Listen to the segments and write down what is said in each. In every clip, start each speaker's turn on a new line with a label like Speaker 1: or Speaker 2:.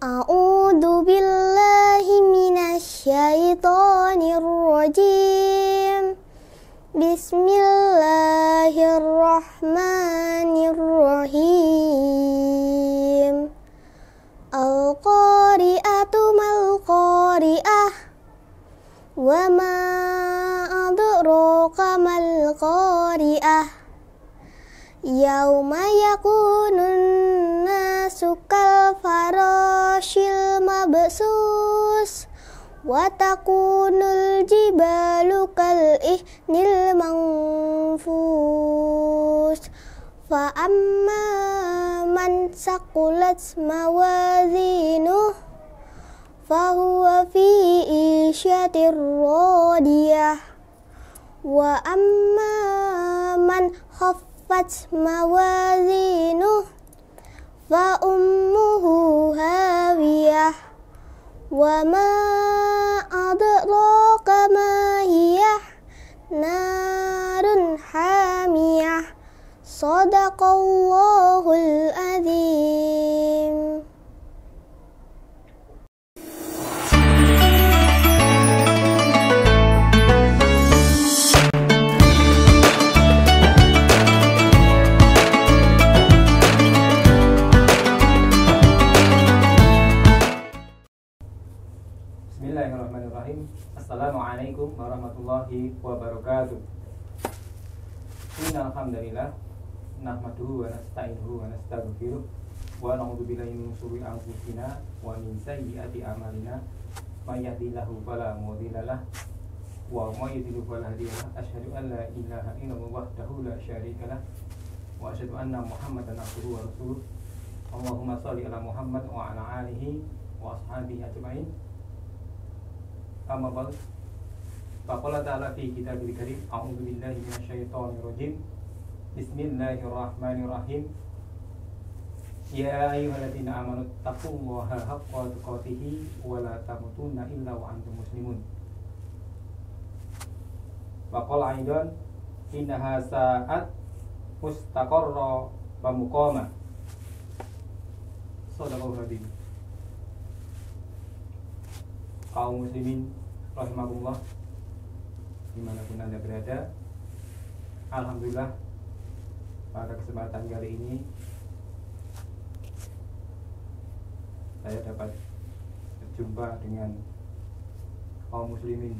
Speaker 1: A'udzu billahi minasyaitonir rajim. Bismillahirrahmanirrahim. Al-qari'atu mal-qari'ah. Wa ma adraka mal-qari'ah. Yauma yakunun nasu kal farashil mabsus. Wa takunul jibalu kal ihnil manfus. Fa amma man saqulat mawazinuh fa huwa fi isyatir radiyah. Wa amma man khaffat mawazinuh fa ummuhu hawiyah. Wa ma adraka ma hiyah narun hamiyah. Shadaqallahul azim.
Speaker 2: Bismillahirrahmanirrahim. Assalamualaikum warahmatullahi wabarakatuh. Innal hamdalillah nahmaduhu wa nasta'inuhu wa nastaghfiruh wa na'udzu billahi min shururi anfusina wa min sayyiati a'malina. May yahdihillahu fala mudilla lahu wa may yudlil fala hadiya lahu. Asyhadu an la ilaha illallah wahdahu la syarika lahu wa asyhadu anna Muhammadan abduhu wa rasuluh. Allahumma shalli ala Muhammad wa ala alihi wa ashabihi ajmain. Amma ba'd. Faqala ta'ala fi kitabil karim, a'udzu billahi minasyaitonir rajim. Bismillahirrahmanirrahim. Ya ayyuhalladzina amanu taqullaha haqqa tuqatih wa la tamutunna illa wa antum muslimun. Wa qala aidan innaha sa'at mustaqarra wa muqama. Shadaqallahu azim. Kaum muslimin rahimakumullah, dimanapun Anda berada, alhamdulillah pada kesempatan kali ini saya dapat berjumpa dengan kaum muslimin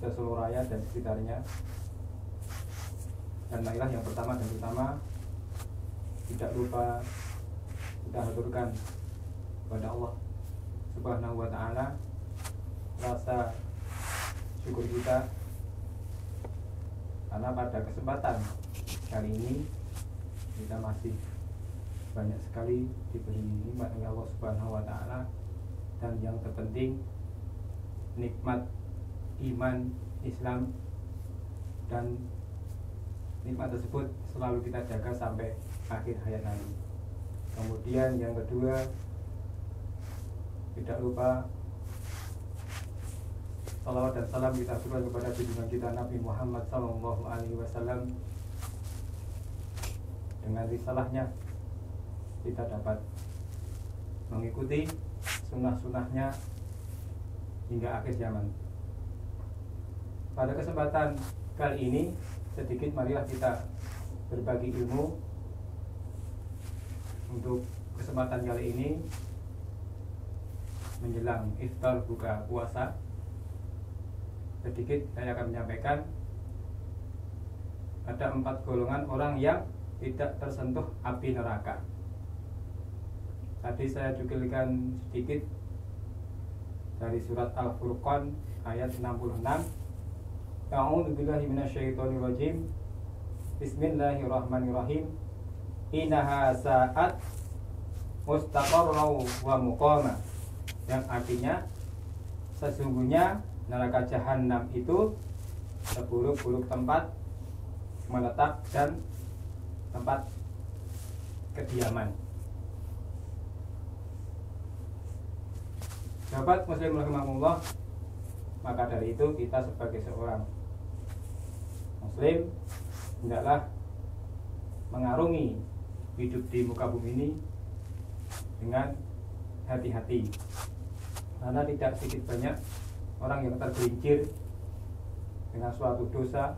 Speaker 2: seseluruh rakyat dan sekitarnya. Dan marilah yang pertama dan utama, tidak lupa kita haturkan kepada Allah Subhanahu wa ta'ala rasa syukur kita, karena pada kesempatan kali ini kita masih banyak sekali diberi nikmat oleh Allah Subhanahu wa ta'ala. Dan yang terpenting, nikmat iman Islam, dan nikmat tersebut selalu kita jaga sampai akhir hayat nanti. Kemudian yang kedua, tidak lupa salawat dan salam kita aturkan kepada junjungan kita Nabi Muhammad SAW. Dengan risalahnya kita dapat mengikuti sunnah-sunnahnya hingga akhir zaman. Pada kesempatan kali ini, sedikit marilah kita berbagi ilmu. Untuk kesempatan kali ini menjelang iftar buka puasa, sedikit saya akan menyampaikan ada 4 golongan orang yang tidak tersentuh api neraka. Tadi saya cukilkan sedikit dari surat Al-Furqan ayat 66. A'udzu billahi minasyaitonir rajim. Bismillahirrahmanirrahim. Innaha sa'at mustaqarra wa muqama. Yang artinya sesungguhnya neraka jahanam itu seburuk-buruk tempat meletak dan tempat kediaman. Sahabat muslim rahimahullah, maka dari itu kita sebagai seorang muslim hendaklah mengarungi hidup di muka bumi ini dengan hati-hati, karena tidak sedikit banyak orang yang tergelincir dengan suatu dosa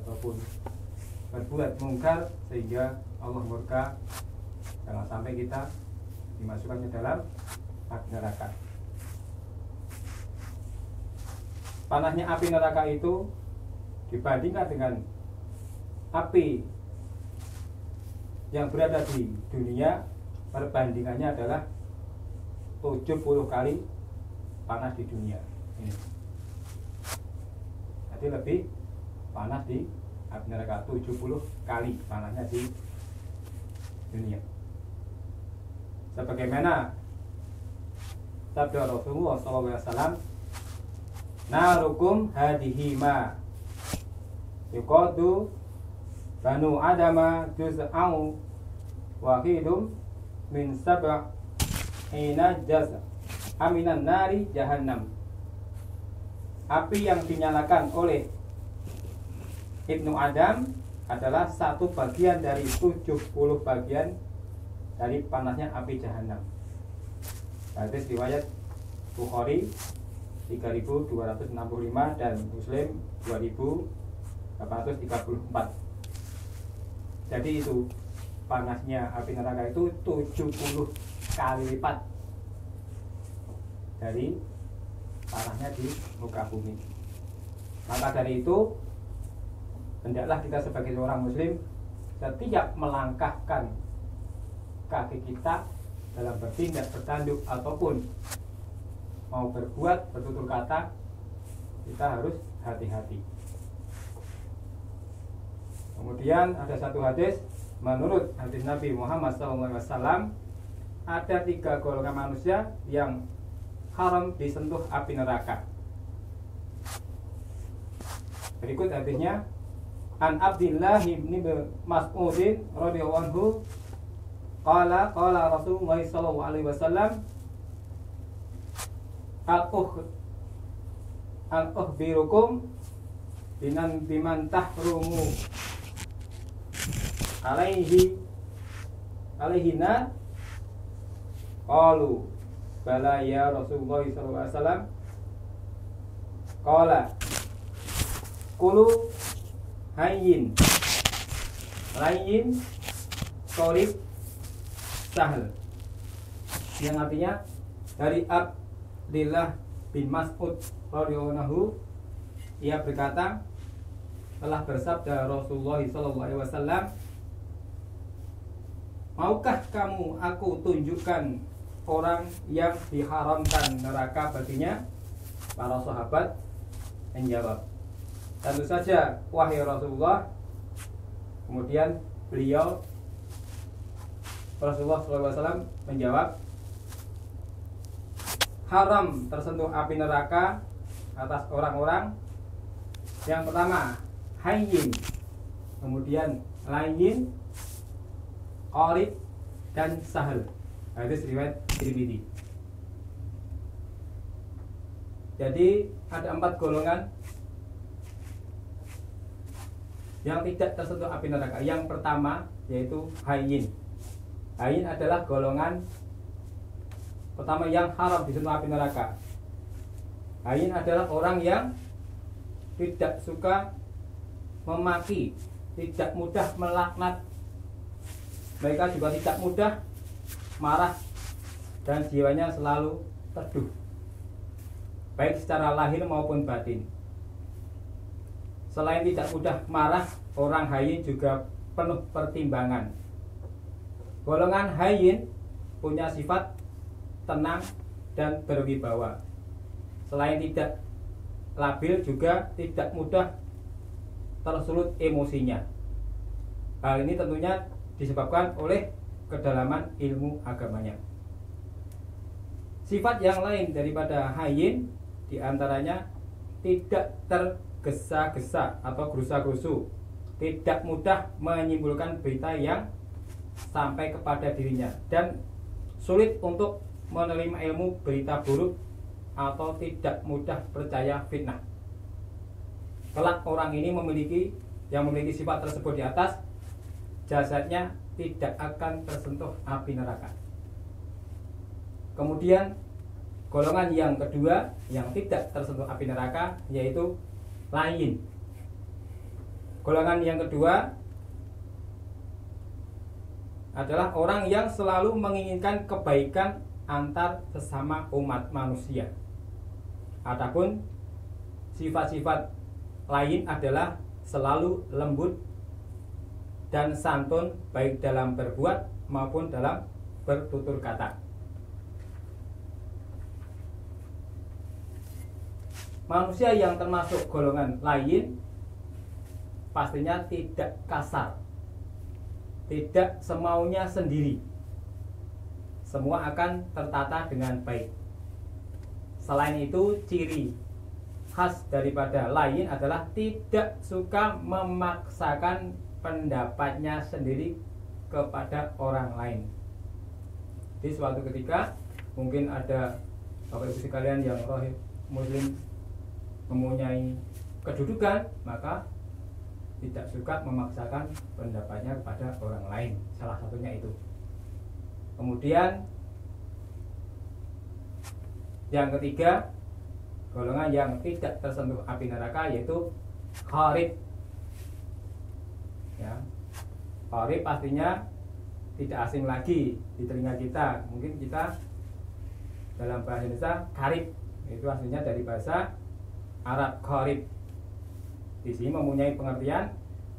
Speaker 2: ataupun berbuat mungkar sehingga Allah murka. Jangan sampai kita dimasukkan ke dalam api neraka. Panasnya api neraka itu dibandingkan dengan api yang berada di dunia, perbandingannya adalah 70 kali panas di dunia ini. Jadi lebih panas di api neraka, 70 kali panasnya di dunia. Sebagaimana sabda Rasulullah SAW, narukum hadihi ma yuqadu banu adama juz'au wahidum min sab'ina jaz' aminan nari jahannam. Api yang dinyalakan oleh Ibnu Adam adalah satu bagian dari 70 bagian dari panasnya api jahanam. Hadis riwayat Bukhari 3265 dan Muslim 2834. Jadi itu panasnya api neraka itu 70 kali lipat dari panasnya di muka bumi. Maka dari itu hendaklah kita sebagai seorang muslim setiap melangkahkan kaki kita dalam bertindak, bertanduk ataupun mau berbuat, bertutur kata, kita harus hati-hati. Kemudian ada satu hadis, menurut hadis Nabi Muhammad SAW, ada 3 golongan manusia yang haram disentuh api neraka. Berikut hadisnya. An Abdillah bin Mas'udin radhiyallahu anhu qala Rasulullah sallallahu alaihi wasallam al-ukhbirukum biman tahrumu alaihi nar qalu bala ya Rasulullah sallallahu alaihi wasallam qala kulu hayyin layyin qorib sahl, yang artinya dari Abdillah bin Mas'ud radhiyallahu anhu, ia berkata, telah bersabda Rasulullah SAW, maukah kamu aku tunjukkan orang yang diharamkan neraka baginya? Para sahabat menjawab, tentu saja wahai Rasulullah. Kemudian Rasulullah SAW menjawab, haram tersentuh api neraka atas orang-orang yang pertama hayyin, kemudian layyin, qorib, dan sahal. Hadis riwayat Tirmidzi. Jadi ada 4 golongan yang tidak tersentuh api neraka. Yang pertama yaitu hayyin. Hayyin adalah golongan pertama yang haram disentuh api neraka. Hayyin adalah orang yang tidak suka memaki, tidak mudah melaknat. Mereka juga tidak mudah marah dan jiwanya selalu teduh, baik secara lahir maupun batin. Selain tidak mudah marah, orang hayyin juga penuh pertimbangan. Golongan hayyin punya sifat tenang dan berwibawa. Selain tidak labil, juga tidak mudah tersulut emosinya. Hal ini tentunya disebabkan oleh kedalaman ilmu agamanya. Sifat yang lain daripada hayyin diantaranya tidak tergesa-gesa atau gerusa-gerusu, tidak mudah menyimpulkan berita yang sampai kepada dirinya, dan sulit untuk menerima ilmu berita buruk atau tidak mudah percaya fitnah. Kelak orang ini memiliki sifat tersebut di atas, jasadnya tidak akan tersentuh api neraka. Kemudian golongan yang kedua yang tidak tersentuh api neraka yaitu lain. Golongan yang kedua adalah orang yang selalu menginginkan kebaikan antar sesama umat manusia. Adapun sifat-sifat lain adalah selalu lembut dan santun baik dalam berbuat maupun dalam bertutur kata. Manusia yang termasuk golongan lain pastinya tidak kasar, tidak semaunya sendiri. Semua akan tertata dengan baik. Selain itu, ciri khas daripada lain adalah tidak suka memaksakan pendapatnya sendiri kepada orang lain. Di suatu ketika mungkin ada Bapak Ibu sekalian yang rohim muslim mempunyai kedudukan, maka tidak suka memaksakan pendapatnya kepada orang lain. Salah satunya itu. Kemudian yang ketiga, golongan yang tidak tersentuh api neraka yaitu kharib. Ya, kharib pastinya tidak asing lagi di telinga kita. Mungkin kita dalam bahasa Indonesia karib, itu aslinya dari bahasa Arab kharib. Di sini mempunyai pengertian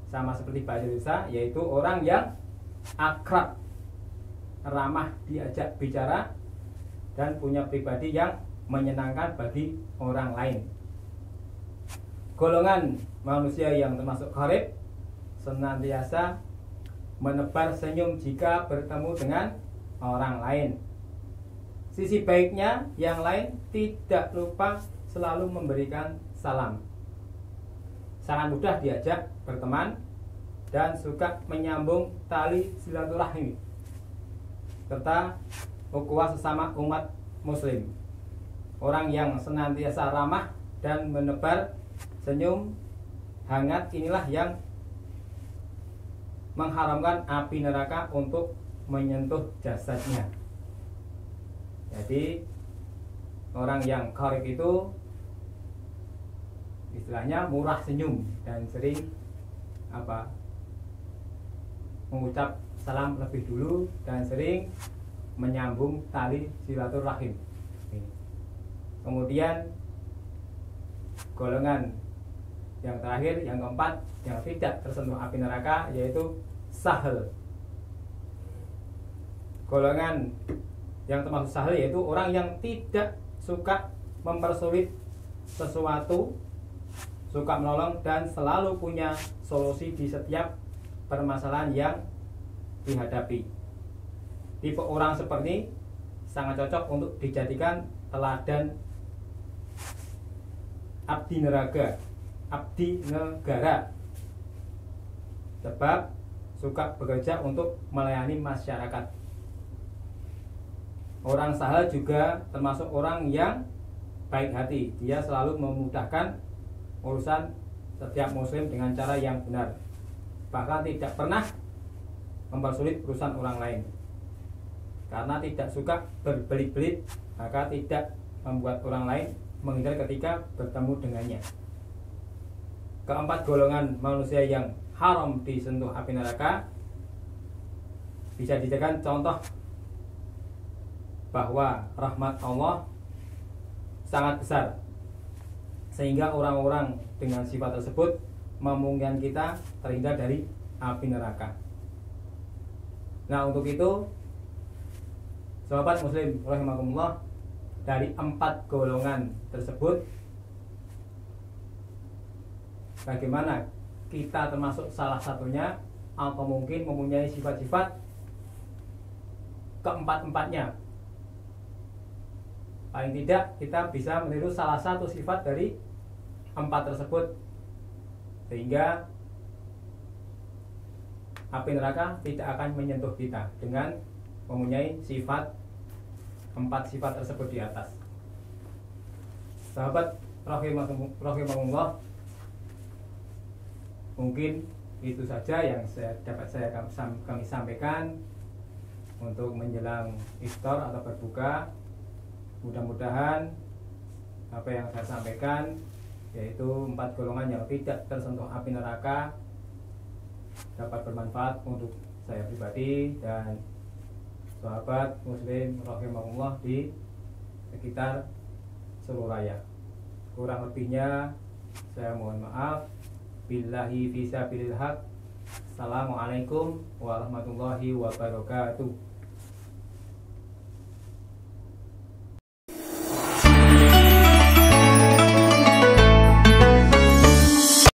Speaker 2: sama seperti bahasa Indonesia, yaitu orang yang akrab, ramah diajak bicara, dan punya pribadi yang menyenangkan bagi orang lain. Golongan manusia yang termasuk kharib senantiasa menebar senyum jika bertemu dengan orang lain. Sisi baiknya, yang lain tidak lupa selalu memberikan salam. Sangat mudah diajak berteman dan suka menyambung tali silaturahmi serta ukhuwah sesama umat muslim. Orang yang senantiasa ramah dan menebar senyum hangat inilah yang mengharamkan api neraka untuk menyentuh jasadnya. Jadi orang yang kharib itu istilahnya murah senyum dan sering mengucap salam lebih dulu dan sering menyambung tali silaturahim. Kemudian golongan yang terakhir, yang keempat, yang tidak tersentuh api neraka yaitu sahel. Golongan yang termasuk sahel yaitu orang yang tidak suka mempersulit sesuatu, suka menolong dan selalu punya solusi di setiap permasalahan yang dihadapi. Tipe orang seperti ini sangat cocok untuk dijadikan teladan abdi negara, sebab suka bekerja untuk melayani masyarakat. Orang sahel juga termasuk orang yang baik hati. Dia selalu memudahkan urusan setiap muslim dengan cara yang benar, bahkan tidak pernah mempersulit urusan orang lain. Karena tidak suka berbelit-belit, maka tidak membuat orang lain menghindar ketika bertemu dengannya. Keempat golongan manusia yang haram disentuh api neraka bisa dijadikan contoh bahwa rahmat Allah sangat besar, sehingga orang-orang dengan sifat tersebut memungkinkan kita terhindar dari api neraka. Nah, untuk itu sahabat muslim rahimakumullah, dari 4 golongan tersebut bagaimana kita termasuk salah satunya atau mungkin mempunyai sifat-sifat keempat-empatnya. Paling tidak kita bisa meniru salah satu sifat dari 4 tersebut, sehingga api neraka tidak akan menyentuh kita dengan mempunyai 4 sifat tersebut di atas. Sahabat rahimahumullah, mungkin itu saja yang kami sampaikan untuk menjelang iftar atau berbuka. Mudah-mudahan apa yang saya sampaikan, yaitu 4 golongan yang tidak tersentuh api neraka, dapat bermanfaat untuk saya pribadi dan sahabat muslim rahimahullah di sekitar seluruh raya. Kurang lebihnya saya mohon maaf. Billahi fisabilil haq. Assalamualaikum warahmatullahi wabarakatuh.